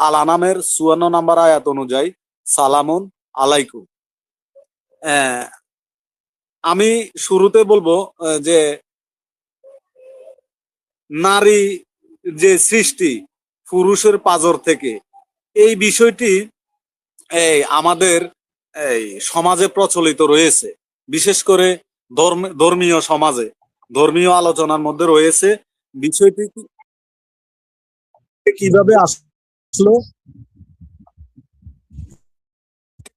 আল আনামের 54 নম্বর আয়াত অনুযায়ী সালামুন আলাইকুম। আমি শুরুতে বলবো যে নারী যে সৃষ্টি পুরুষের পাজর থেকে, এই বিষয়টি আমাদের এই সমাজে প্রচলিত রয়েছে, বিশেষ করে ধর্মীয় সমাজে, ধর্মীয় আলোচনার মধ্যে রয়েছে। বিষয়টি কিভাবে আসলো,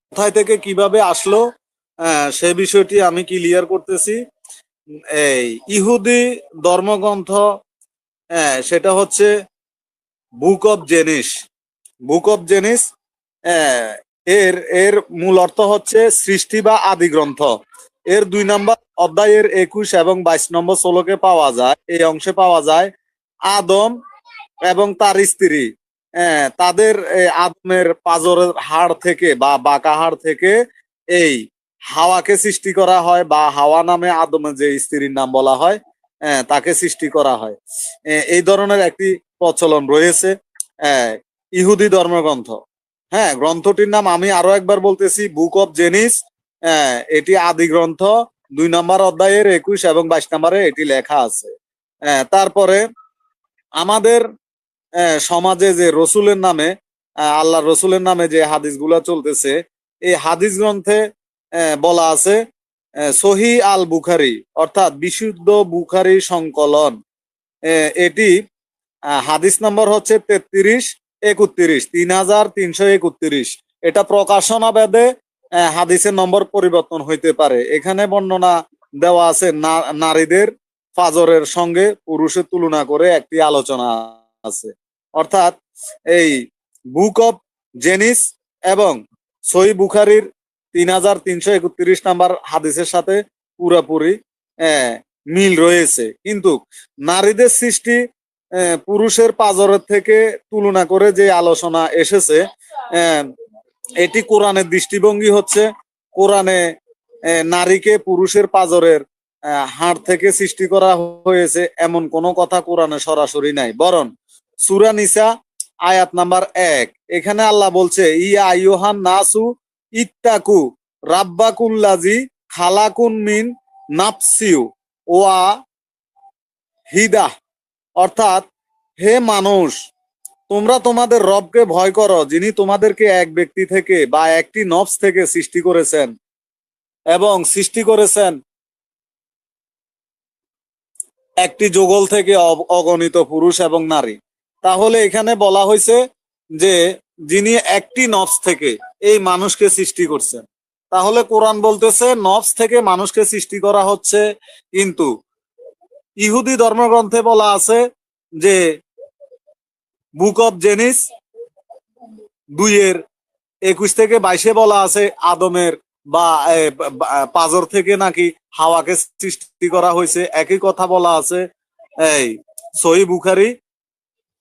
কোথায় থেকে কিভাবে আসলো, সে বিষয়টি আমি ক্লিয়ার করতেছি। এই ইহুদি ধর্মগ্রন্থ, সেটা হচ্ছে book of Zenit. Book of জেনিস এর এর মূল অর্থ হচ্ছে সৃষ্টি বা আদি গ্রন্থ। এর 2 নম্বর অধ্যায়ের 21 এবং 22 নম্বর শ্লোকে পাওয়া যায়, এই অংশে পাওয়া যায় আদম এবং তার স্ত্রী, তাদের আদমের পাজরের হাড় থেকে বা বাঁকা হাড় থেকে এই হাওয়াকে সৃষ্টি করা হয়, বা হাওয়া নামে আদমের যে স্ত্রীর নাম বলা হয়, তাকে সৃষ্টি করা হয়। এই ধরনের একটি প্রচলন রয়েছে ইহুদি ধর্মগ্রন্থ। হ্যাঁ, গ্রন্থটির নাম আমি আরো একবার বলতেছি, বুক অফ জেনিস। এটি আদি গ্রন্থ, 2 নম্বর অধ্যায়ের 21 এবং 22 নম্বরে এটি লেখা আছে। তারপরে আমাদের সমাজে যে রসুলের নামে, আল্লাহ রসুলের নামে যে হাদিস গুলা চলতেছে, এই হাদিস গ্রন্থে বলা আছে সহি আল বুখারি, অর্থাৎ বিশুদ্ধ বুখারি সংকলন। এটি হাদিস নম্বর হচ্ছে 3331, 3331। এটা প্রকাশনা ভেদে হাদিসের নম্বর পরিবর্তন হইতে পারে। এখানে বর্ণনা দেওয়া আছে নারীদের ফাজরের সঙ্গে পুরুষের তুলনা করে একটি আলোচনা আছে। অর্থাৎ এই বুক অফ জেনিস এবং সহি বুখারির 3331 নাম্বার হাদিসের সাথে পুরোপুরি মিল রয়েছে। কিন্তু নারীদের সৃষ্টি পুরুষের পাজরের থেকে তুলনা করে যে আলোচনা এসেছে, এটি কোরআনের দৃষ্টিভঙ্গি হচ্ছে, কোরআনে নারীকে পুরুষের পাজরের হাড় থেকে সৃষ্টি করা হয়েছে এমন কোনো কথা কোরআনে সরাসরি নাই। বরং সূরা নিসা আয়াত নাম্বার 1, এখানে আল্লাহ বলছে ইয়া আইয়ুহান নাসু ইত্তাকু রাব্বাকুল্লাজি খালাকুন মিন নাফসিউ ওয়া হিদাহ, অর্থাৎ হে মানুষ, তোমরা তোমাদের রবকে ভয় করো, যিনি তোমাদেরকে এক ব্যক্তি থেকে বা একটি নফস থেকে সৃষ্টি করেছেন এবং সৃষ্টি করেছেন একটি যুগল থেকে অগণিত পুরুষ এবং নারী। তাহলে এখানে বলা হয়েছে যে যিনি একটি নফস থেকে এই মানুষকে সৃষ্টি করছেন। তাহলে কোরআন বলতেছে নফস থেকে মানুষকে সৃষ্টি করা হচ্ছে, কিন্তু ইহুদি ধর্মগ্রন্থে বলা আছে যে বুক অফ জেনিস 2-21 থেকে 22 বলা আছে আদমের বা পাজর থেকে নাকি হাওয়াকে সৃষ্টি করা হয়েছে। একই কথা বলা আছে এই সহি বুখারি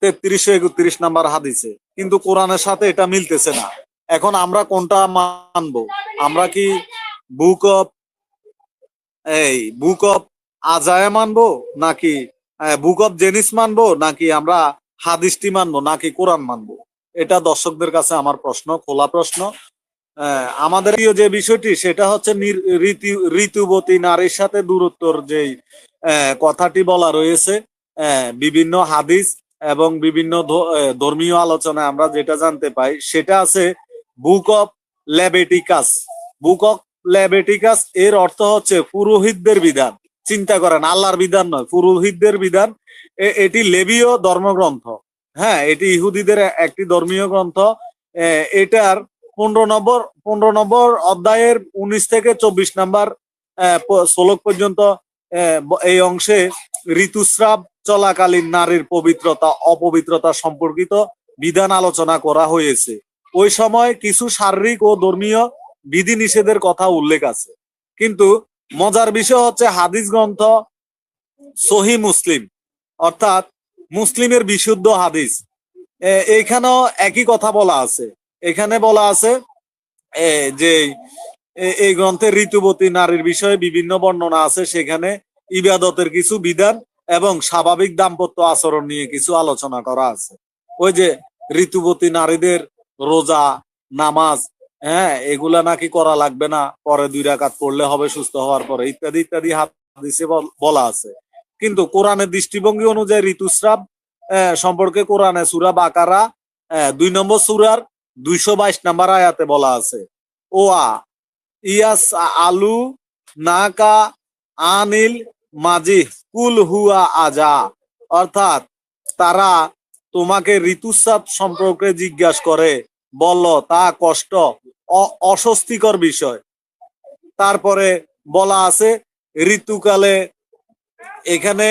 3331 নাম্বার হাদিসে, কিন্তু কোরআনের সাথে এটা মিলতেছে না। এখন আমরা কোনটা মানবো? আমরা কি বুক অফ আজায়া মানবো, নাকি বুক অফ জেনিস মানবো, নাকি আমরা হাদিসটি মানবো, নাকি কোরআন মানবো? এটা দর্শকদের কাছে আমার প্রশ্ন, খোলা প্রশ্ন। আমাদের যে বিষয়টি সেটা হচ্ছে ঋতুবতী নারীর সাথে দূরত্বর যে কথাটি বলা রয়েছে বিভিন্ন হাদিস এবং বিভিন্ন ধর্মীয় আলোচনায় আমরা যেটা জানতে পাই, সেটা আছে book of Leviticus. Book of Leviticus এর অর্থ হচ্ছে পুরোহিতদের বিধান। চিন্তা করেন, আল্লাহর বিধান নয়, পুরোহিতদের বিধান। এটি লেবীয় ধর্মগ্রন্থ। হ্যাঁ, এটি ইহুদিদের একটি ধর্মীয় গ্রন্থ। এটার 15 নম্বর অধ্যায়ের 19 থেকে 24 নাম্বার শ্লোক পর্যন্ত এই অংশে ঋতুস্রাব চলাকালীন নারীর পবিত্রতা অপবিত্রতা সম্পর্কিত বিধান আলোচনা করা হয়েছে। ওই সময় কিছু শারীরিক ও ধর্মীয় বিধিনিষেধের কথা উল্লেখ আছে। কিন্তু মজার বিষয় হচ্ছে হাদিস গ্রন্থ সহি মুসলিম, অর্থাৎ মুসলিমের বিশুদ্ধ হাদিস, এইখানেও একই কথা বলা আছে। এখানে বলা আছে যে এই গ্রন্থের ঋতুবতী নারীর বিষয়ে বিভিন্ন বর্ণনা আছে, সেখানে ইবাদতের কিছু বিধান এবং স্বাভাবিক দাম্পত্য আচরণ নিয়ে কিছু আলোচনা করা আছে। ওই যে ঋতুবতী নারীদের রোজা, নামাজ, হ্যাঁ, এগুলা নাকি করা লাগবে না, পরে 2 রাকাত পড়লে হবে সুস্থ হওয়ার পরে, ইত্যাদি ইত্যাদি হাদিসে বলা আছে। কিন্তু কোরআনের দৃষ্টিভঙ্গি অনুযায়ী ঋতুস্রাব সম্পর্কে কোরআনে সূরা বাকারা 2 নম্বর সূরার 222 নম্বর আয়াতে বলা আছে, ওয়া ইয়াস আলু নাকা আনিল মাজিহ কুল হুয়া আজা, অর্থাৎ তারা তোমাকে ঋতুস্রাব সম্পর্কে জিজ্ঞাসা করে, বলো তা কষ্ট অস্বস্তিকর বিষয়। তারপরে বলা আছে ঋতুকালে, এখানে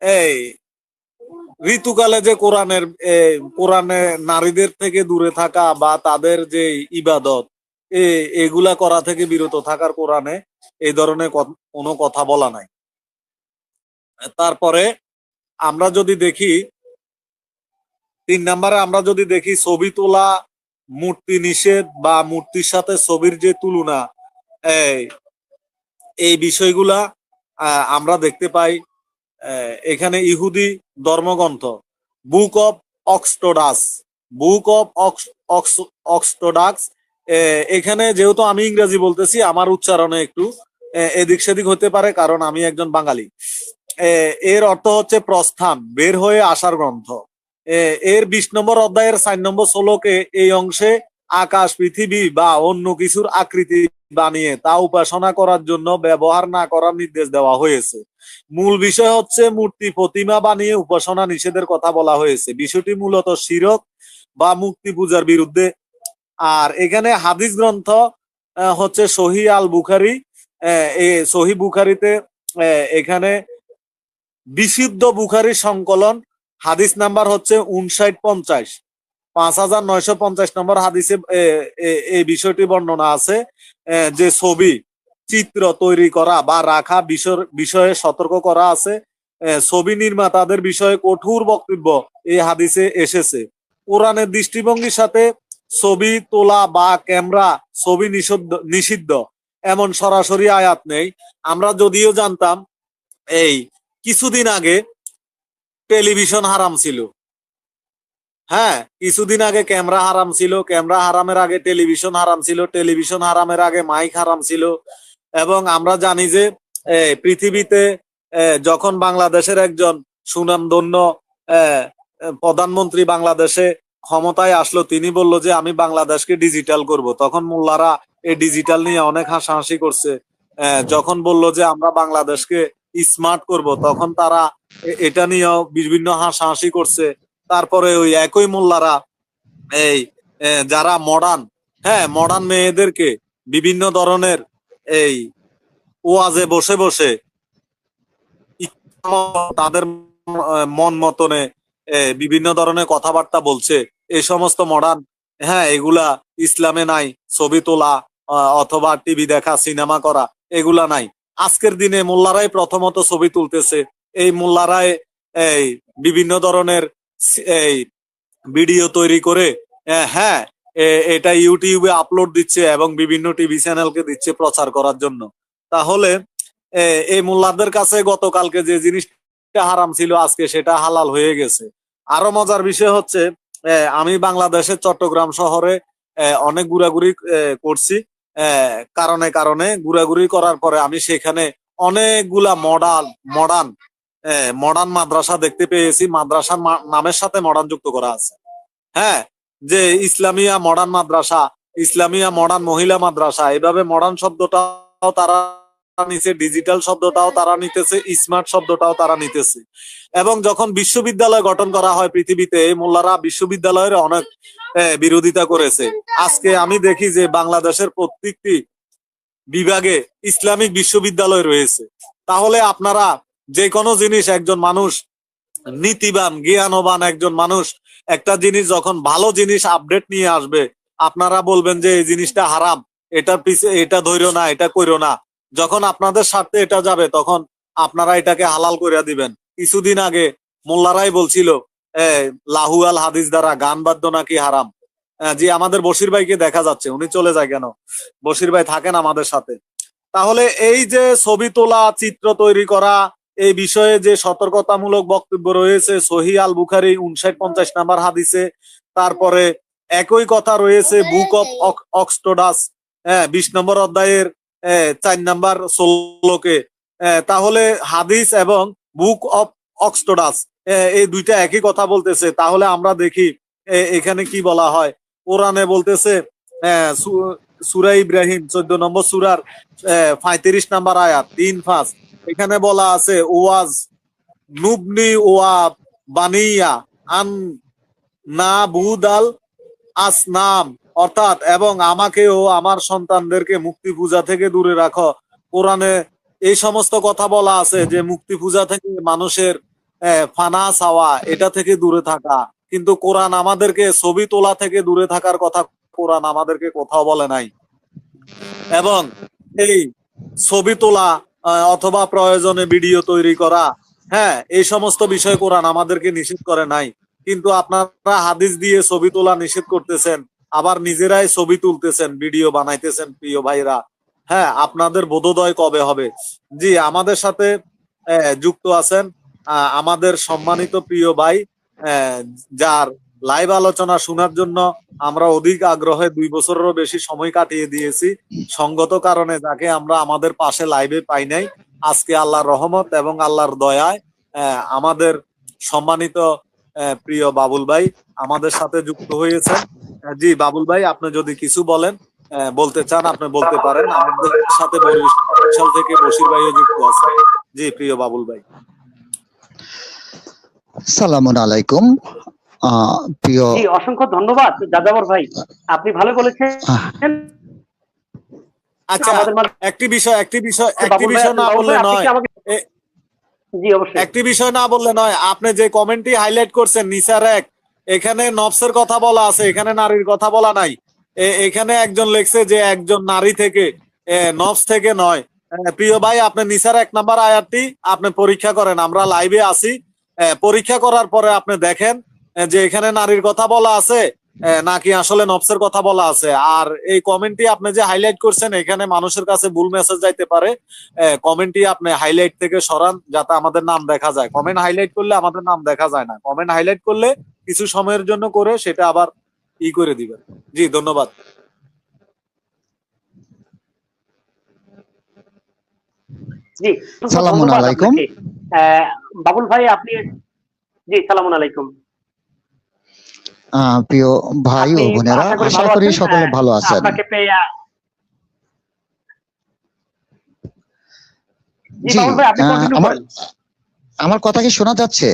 এই ঋতুকালে যে কোরআনে নারীদের থেকে দূরে থাকা বা তাদের যে ইবাদত এগুলা করা থেকে বিরত থাকার কোরআনে এই ধরনের কোনো কথা বলা নাই। তারপরে আমরা যদি দেখি 3 নম্বরে, আমরা যদি দেখি ছবি তোলা, মূর্তি নিষেধ বা মূর্তির সাথে ছবির যে তুলনা, এই বিষয়গুলা আমরা দেখতে পাই এখানে ইহুদি ধর্মগ্রন্থ বুক অফ অক্সটোডাস, বুক অফ অক্সটোডাক্স, এখানে যেহেতু আমি ইংরেজি বলতেছি আমার উচ্চারণে একটু এদিক সেদিক হতে পারে, কারণ আমি একজন বাঙালি। এর অর্থ হচ্ছে প্রস্থান, বের হয়ে আসার গ্রন্থ। এর 20 নম্বর অধ্যায়ের 4 নম্বর শ্লোকে এই অংশে আকাশ, পৃথিবী বা অন্য কিছুর আকৃতি বানিয়ে তা উপাসনা করার জন্য ব্যবহার না করার নির্দেশ দেওয়া হয়েছে। মূল বিষয় হচ্ছে মূর্তি প্রতিমা বানিয়ে উপাসনা নিষেধের কথা বলা হয়েছে। বিষয়টি মূলত শিরক বা মূর্তি পূজার বিরুদ্ধে। আর এখানে হাদিস গ্রন্থ হচ্ছে সহি আল বুখারি, সহি বুখারিতে এখানে বিশুদ্ধ বুখারি সংকলন হাদিস নাম্বার হচ্ছে 5950, 5950 নম্বর হাদিসে এই বিষয়টি বর্ণনা আছে যে ছবি চিত্র তৈরি করা বা রাখা বিষয়ে সতর্ক করা আছে। ছবি নির্মাতাদের বিষয়ে কঠোর বক্তব্য এই হাদিসে এসেছে। কোরআনের দৃষ্টিভঙ্গির সাথে ছবি তোলা বা ক্যামেরা ছবি নিষিদ্ধ এমন সরাসরি আয়াত নেই। আমরা যদিও জানতাম এই কিছুদিন আগে টেলিভিশন হারাম ছিল, হ্যাঁ, কিছুদিন আগে ক্যামেরা হারাম ছিল, ক্যামেরা হারামের আগে টেলিভিশন হারাম ছিল, টেলিভিশন হারামের আগে মাইক হারাম ছিল। এবং আমরা জানি যে পৃথিবীতে যখন বাংলাদেশের একজন সুনামধন্য প্রধানমন্ত্রী বাংলাদেশে ক্ষমতায় আসলো, তিনি বলল যে আমি বাংলাদেশকে ডিজিটাল করব, তখন মোল্লারা এই ডিজিটাল নিয়ে অনেক হাসাহাসি করছে। যখন বলল যে আমরা বাংলাদেশকে স্মার্ট করব, তখন তারা এটা নিয়ে বিভিন্ন হাসাহাসি করছে। তারপরে ওই একই মোল্লারা এই যারা মডার্ন, হ্যাঁ, মডার্ন মেয়েদেরকে বিভিন্ন ধরনের এই ওয়াজে বসে বসে তাদের মন মতনে বিভিন্ন ধরনের কথাবার্তা বলছে। এই সমস্ত মডার্ন, হ্যাঁ, এগুলা ইসলামে নাই। ছবি তোলা অথবা টিভি দেখা, সিনেমা করা, এগুলা নাই। আজকের দিনে মোল্লারাই প্রথমত ছবি তুলতেছে, এই মোল্লারাই এই বিভিন্ন ধরনের এই ভিডিও তৈরি করে, হ্যাঁ, এটা ইউটিউবে আপলোড দিচ্ছে এবং বিভিন্ন টিভি চ্যানেলকে দিচ্ছে প্রচার করার জন্য। তাহলে এই মোল্লাদের কাছে গতকালকে যে জিনিসটা হারাম ছিল আজকে সেটা হালাল হয়ে গেছে। আরো মজার বিষয় হচ্ছে আমি বাংলাদেশের চট্টগ্রাম শহরে অনেক ঘোরাঘুরি করছি। কারণে কারণে ঘোরাঘুরি করার পরে আমি সেখানে অনেকগুলা মডার্ন মাদ্রাসা দেখতে পেয়েছি। মাদ্রাসার নামের সাথে মডার্ন যুক্ত করা আছে, হ্যাঁ, যে ইসলামিয়া মডার্ন মাদ্রাসা, ইসলামিয়া মডার্ন মহিলা মাদ্রাসা, এভাবে মডার্ন শব্দটাও তারা নিচ্ছে, ডিজিটাল শব্দটাও তারা নিতেছে, স্মার্ট শব্দটাও তারা নিতেছে। এবং যখন বিশ্ববিদ্যালয় গঠন করা হয় পৃথিবীতে, এই মোল্লারা বিশ্ববিদ্যালয়ের অনেক বিরোধিতা করেছে। আজকে আমি দেখি যে বাংলাদেশের প্রত্যেকটি বিভাগে ইসলামিক বিশ্ববিদ্যালয় রয়েছে। তাহলে আপনারা যে কোনো জিনিস, একজন মানুষ নীতিবান জ্ঞানবান একজন মানুষ একটা জিনিস যখন ভালো জিনিস আপডেট নিয়ে আসবে, আপনারা বলবেন যে এই জিনিসটা হারাম, এটার পিছে এটা ধৈর্য না, এটা কইরো না। যখন আপনাদের স্বার্থে এটা যাবে তখন আপনারা এটাকে হালাল করে দিবেন। কিছুদিন আগে মোল্লারাই বলছিল লাহু আল হাদিস দ্বারা গান বাদ্য নাকি হারাম। জি, আমাদের বশির ভাইকে দেখা যাচ্ছে, উনি চলে যায় কেন? বশির ভাই থাকেন আমাদের সাথে। তাহলে এই যে ছবি তোলা, চিত্র তৈরি করা, এই বিষয়ে যে সতর্কতামূলক বক্তব্য রয়েছে সহি আল বুখারি 5950 নাম্বার হাদিসে, তারপরে একই কথা রয়েছে বুক অফ অক্সটোডাস 20 নম্বর অধ্যায়ের 4 নম্বর শ্লোকে। তাহলে হাদিস এবং বুক অফ অক্সটোডাস এই দুইটা একই কথা বলতেছে। তাহলে আমরা দেখি এখানে কি বলা হয়। কোরআনে বলতেছে সূরা ইব্রাহিম 14 নম্বর সূরার 35 নম্বর আয়াত 3-5, এখানে বলা আছে ওয়াজ নুবনি ওয়া বানিয়া আন না বুদাল আসনাম, অর্থাৎ এবং আমাকে ও আমার সন্তানদেরকে মুক্তি পূজা থেকে দূরে রাখো। কোরআনে এই সমস্ত কথা বলা আছে যে মুক্তি পূজা থেকে মানুষের ফানা চাওয়া, এটা থেকে দূরে থাকা। কিন্তু কোরআন আমাদেরকে ছবি তোলা থেকে দূরে থাকার কথা কোরআন আমাদেরকে কোথাও বলে নাই। এবং এই ছবি তোলা অথবা প্রয়োজনে ভিডিও তৈরি করা, এই সমস্ত বিষয় কোরআন আমাদেরকে নিষেধ করে নাই। কিন্তু আপনারা হাদিস দিয়ে ছবি তোলা নিষেধ করতেছেন, আবার নিজেরাই ছবি তুলতেছেন, ভিডিও বানাইতেছেন। প্রিয় ভাইরা, আপনাদের বোধোদয় কবে হবে? জি, আমাদের সাথে যুক্ত আছেন আমাদের সম্মানিত প্রিয় ভাই, যার লাইভ আলোচনা শোনার জন্য আমরা অধিক আগ্রহে 2 বছরেরও বেশি সময় কাটিয়ে দিয়েছি। সঙ্গত কারণে যাকে আমরা আমাদের পাশে লাইভে পাই নাই, আজকে আল্লাহর রহমত এবং আল্লাহর দয়ায় আমাদের সম্মানিত প্রিয় বাবুল ভাই আমাদের সাথে যুক্ত হয়েছেন। জি বাবুল ভাই, আপনি যদি কিছু বলতে চান আপনি বলতে পারেন। আমাদের সাথে বরিশাল থেকে বশির ভাইও যুক্ত আছে। জি প্রিয় বাবুল ভাই। সালামুন আলাইকুম। প্রিয় জি, অসংখ্য ধন্যবাদ যাযাবর ভাই, আপনি ভালো বলেছেন। আচ্ছা, একটি বিষয় না বললে নয়। জি অবশ্যই, একটি বিষয় না বললে নয়। আপনি যে কমেন্টটি হাইলাইট করছেন নিসার এক, এখানে নফসের কথা বলা আছে, এখানে নারীর কথা বলা নাই। এখানে একজন লিখছে যে একজন নারী থেকে, নফস থেকে নয়। প্রিয় ভাই, আপনি নিসার 1 নাম্বার আয়াতটি আপনি পরীক্ষা করেন। আমরা লাইভে আছি, পরীক্ষা করার পরে আপনি দেখেন যে এখানে নারীর কথা বলা আছে নাকি আসলে নফসের কথা বলা আছে। আর এই কমেন্টটি আপনি যে হাইলাইট করছেন, এখানে মানুষের কাছে ভুল মেসেজ যাইতে পারে। কমেন্টটি আপনি হাইলাইট থেকে সরান যাতে আমাদের নাম দেখা যায়। কমেন্ট হাইলাইট করলে আমাদের নাম দেখা যায় না। কমেন্ট হাইলাইট করলে কিছু সময়ের জন্য করে সেটা আবার করে দিবেন। জি ধন্যবাদ। জি সালামুন আলাইকুম। বাবুল ভাই আপনি, জি সালামুন আলাইকুম। প্রিয় ভাই ও বোনেরা, আশা করি সকলে ভালো আছেন। আপনাকে পেয়ে, জি, আমার কথা কি শোনা যাচ্ছে?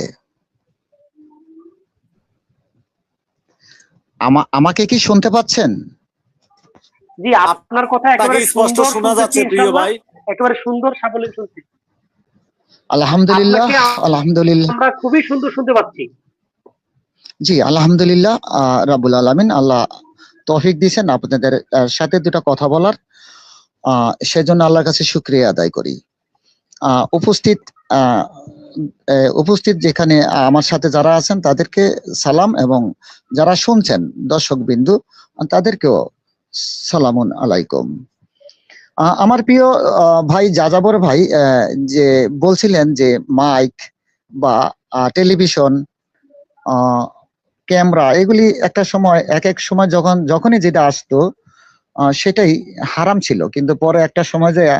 আমাকে কি শুনতে পাচ্ছেন? জি, আপনার কথা একেবারে স্পষ্ট শোনা যাচ্ছে প্রিয় ভাই, একেবারে সুন্দর সাবলীল শুনছি। আলহামদুলিল্লাহ, আলহামদুলিল্লাহ, আমরা খুবই সুন্দর শুনতে পাচ্ছি। জি আলহামদুলিল্লাহ, রাব্বুল আলামিন আল্লাহ তৌফিক দিয়েছেন আপনাদের সাথে দুটো কথা বলার, সেজন্য আল্লাহর কাছে শুকরিয়া আদায় করি। উপস্থিত যেখানে আমার সাথে যারা আছেন তাদেরকে সালাম, এবং যারা শুনছেন দর্শক বিন্দু তাদেরকেও সালামুন আলাইকুম। আমার প্রিয় ভাই যাযাবর ভাই যে বলছিলেন যে মাইক বা টেলিভিশন, ক্যামেরা, এগুলি একটা সময় এক সময় যখনই যেটা আসতো সেটাই হারাম ছিল, কিন্তু পরে একটা সময় যায়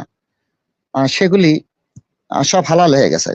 সেগুলি সব হালাল হয়ে গেছে।